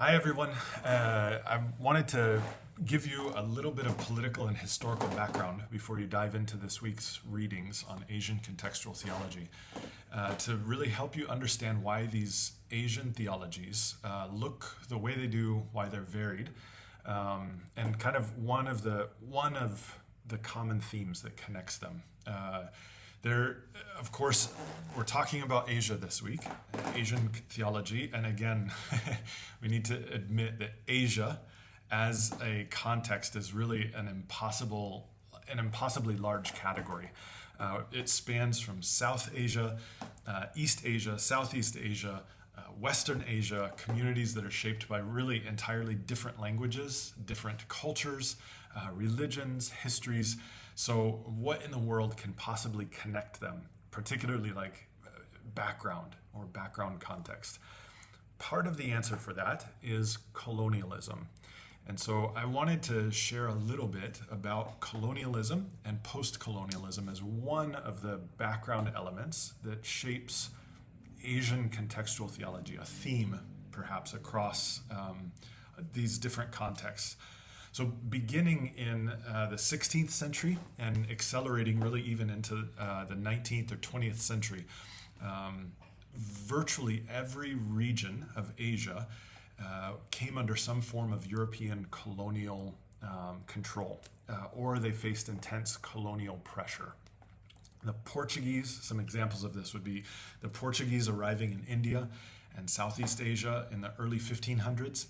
Hi, everyone. I wanted to give you a little bit of political and historical background before you dive into this week's readings on Asian contextual theology to really help you understand why these Asian theologies look the way they do, why they're varied, and kind of one of the common themes that connects them. There, of course, we're talking about Asia this week, Asian theology, and again, we need to admit that Asia, as a context, is really an impossibly large category. It spans from South Asia, East Asia, Southeast Asia, Western Asia, communities that are shaped by really entirely different languages, different cultures, religions, histories. So what in the world can possibly connect them, particularly like background or background context? Part of the answer for that is colonialism. And so I wanted to share a little bit about colonialism and post-colonialism as one of the background elements that shapes Asian contextual theology, a theme perhaps across these different contexts. So beginning in the 16th century and accelerating really even into the 19th or 20th century, virtually every region of Asia came under some form of European colonial control, or they faced intense colonial pressure. The Portuguese, some examples of this would be the Portuguese arriving in India and Southeast Asia in the early 1500s.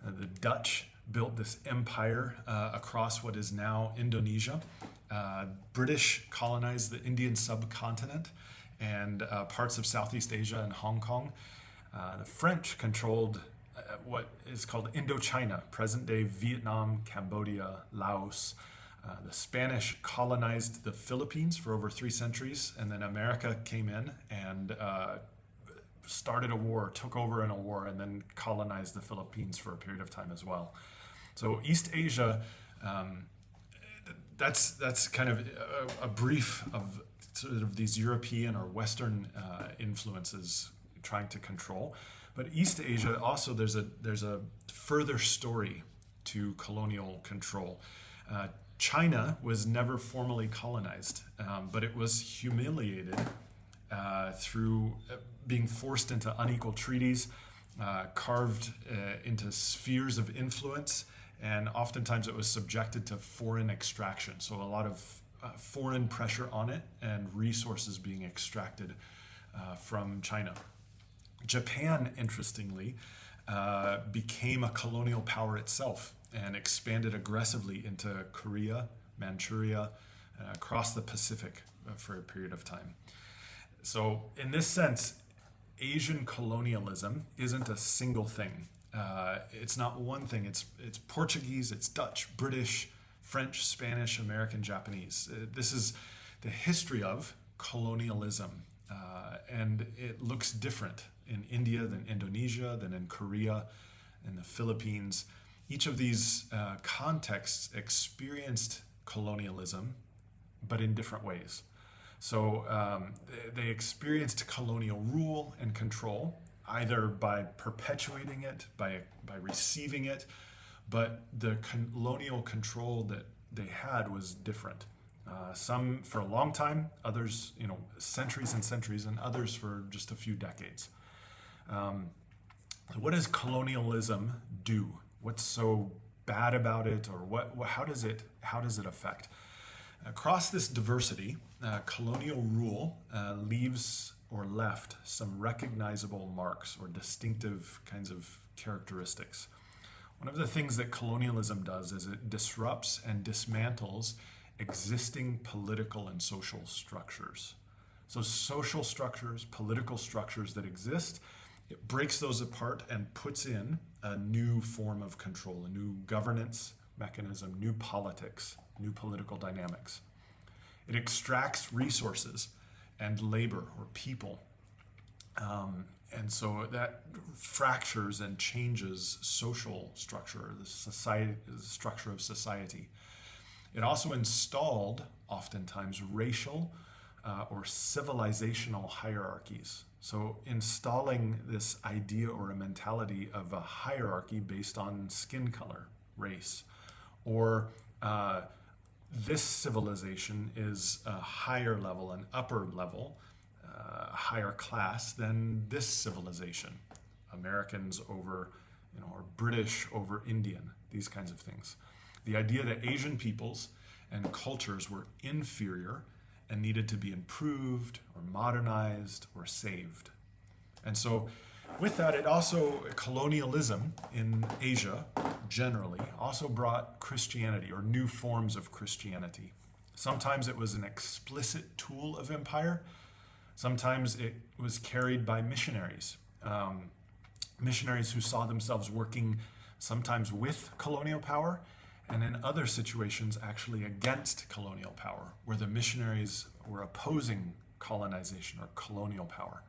The Dutch built this empire across what is now Indonesia. British colonized the Indian subcontinent and parts of Southeast Asia and Hong Kong. The French controlled what is called Indochina, present-day Vietnam, Cambodia, Laos. The Spanish colonized the Philippines for over 3 centuries, and then America came in and started a war, took over in a war, and then colonized the Philippines for a period of time as well. So East Asia, that's kind of a brief of sort of these European or Western influences trying to control. But East Asia also, there's a further story to colonial control. China was never formally colonized, but it was humiliated through being forced into unequal treaties, carved into spheres of influence, and oftentimes it was subjected to foreign extraction. So a lot of foreign pressure on it and resources being extracted from China. Japan, interestingly, became a colonial power itself and expanded aggressively into Korea, Manchuria, across the Pacific for a period of time. So in this sense, Asian colonialism isn't a single thing. It's not one thing. It's Portuguese, it's Dutch, British, French, Spanish, American, Japanese. This is the history of colonialism, and it looks different in India than Indonesia, than in Korea, in the Philippines. Each of these contexts experienced colonialism, but in different ways. So they experienced colonial rule and control, either by perpetuating it, by receiving it, but the colonial control that they had was different. Some for a long time, others, centuries and centuries, and others for just a few decades. What does colonialism do? What's so bad about it, or how does it affect? Across this diversity, colonial rule leaves or left some recognizable marks or distinctive kinds of characteristics. One of the things that colonialism does is it disrupts and dismantles existing political and social structures. So social structures, political structures that exist, it breaks those apart and puts in a new form of control, a new governance mechanism, new politics, new political dynamics. It extracts resources and labor or people. And so that fractures and changes social structure, the structure of society. It also installed, oftentimes, racial or civilizational hierarchies. So installing this idea or a mentality of a hierarchy based on skin color, race, or this civilization is a higher level, an upper level, higher class than this civilization. Americans over, or British over Indian, these kinds of things. The idea that Asian peoples and cultures were inferior and needed to be improved or modernized or saved. And so with that, colonialism in Asia generally also brought Christianity or new forms of Christianity. Sometimes it was an explicit tool of empire. Sometimes it was carried by missionaries. Missionaries who saw themselves working sometimes with colonial power, and in other situations actually against colonial power, where the missionaries were opposing colonization or colonial power.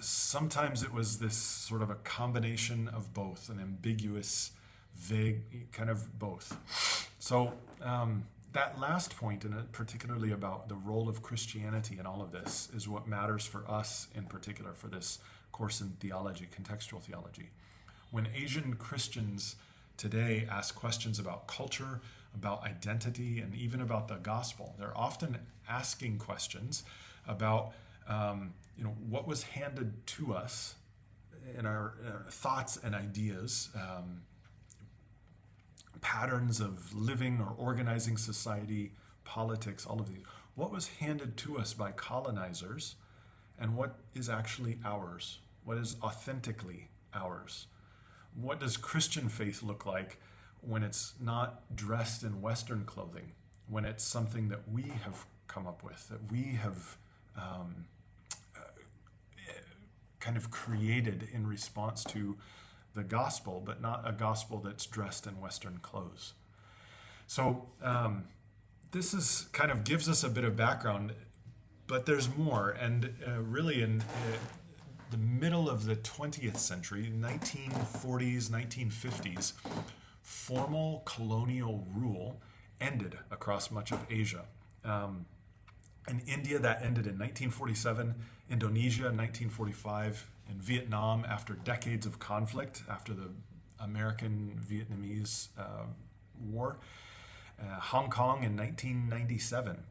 Sometimes it was this sort of a combination of both, an ambiguous, vague, kind of both. So that last point, and particularly about the role of Christianity in all of this, is what matters for us in particular for this course in theology, contextual theology. When Asian Christians today ask questions about culture, about identity, and even about the gospel, they're often asking questions about what was handed to us in our thoughts and ideas, patterns of living or organizing society, politics, all of these. What was handed to us by colonizers, and what is actually ours? What is authentically ours? What does Christian faith look like when it's not dressed in Western clothing, when it's something that we have come up with, that we have kind of created in response to the gospel, but not a gospel that's dressed in Western clothes? So this is kind of gives us a bit of background, but there's more. And really in the middle of the 20th century, 1940s, 1950s, formal colonial rule ended across much of Asia. In India, that ended in 1947, Indonesia in 1945, in Vietnam after decades of conflict, after the American-Vietnamese War, Hong Kong in 1997.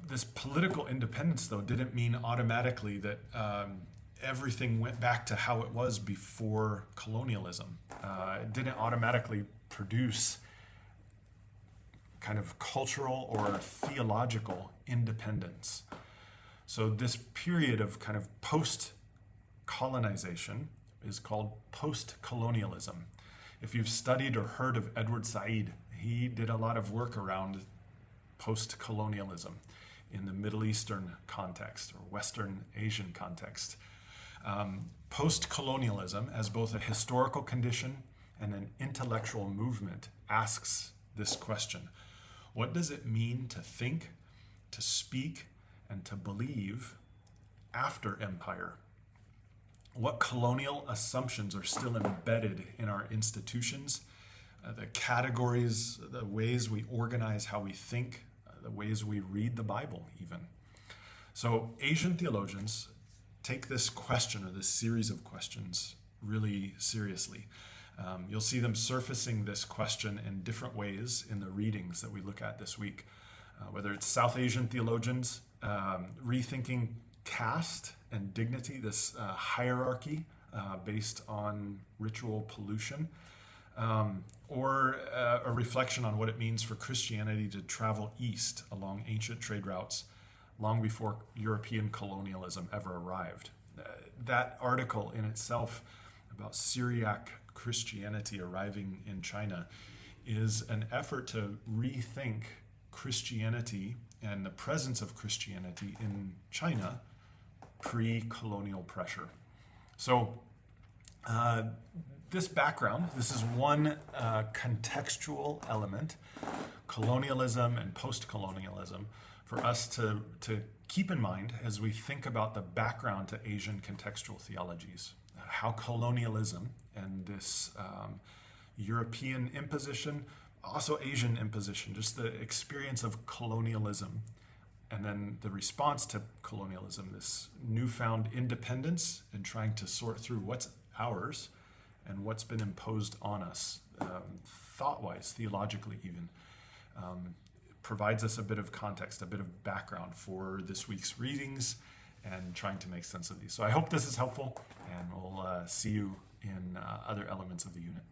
This political independence, though, didn't mean automatically that everything went back to how it was before colonialism. It didn't automatically produce kind of cultural or theological independence. So this period of kind of post-colonization is called post-colonialism. If you've studied or heard of Edward Said, he did a lot of work around post-colonialism in the Middle Eastern context or Western Asian context. Post-colonialism, as both a historical condition and an intellectual movement, asks this question: what does it mean to think, to speak, and to believe after empire? What colonial assumptions are still embedded in our institutions, the categories, the ways we organize how we think, the ways we read the Bible even? So Asian theologians take this question, or this series of questions, really seriously. You'll see them surfacing this question in different ways in the readings that we look at this week, whether it's South Asian theologians rethinking caste and dignity, this hierarchy based on ritual pollution, or a reflection on what it means for Christianity to travel east along ancient trade routes long before European colonialism ever arrived. That article in itself about Syriac Christianity arriving in China is an effort to rethink Christianity and the presence of Christianity in China pre-colonial pressure. So this background, this is one contextual element, colonialism and post-colonialism, for us to keep in mind as we think about the background to Asian contextual theologies, how colonialism and this European imposition, also Asian imposition, just the experience of colonialism And then the response to colonialism, this newfound independence and trying to sort through what's ours and what's been imposed on us, thought-wise, theologically even, provides us a bit of context, a bit of background for this week's readings and trying to make sense of these. So I hope this is helpful, and we'll see you in other elements of the unit.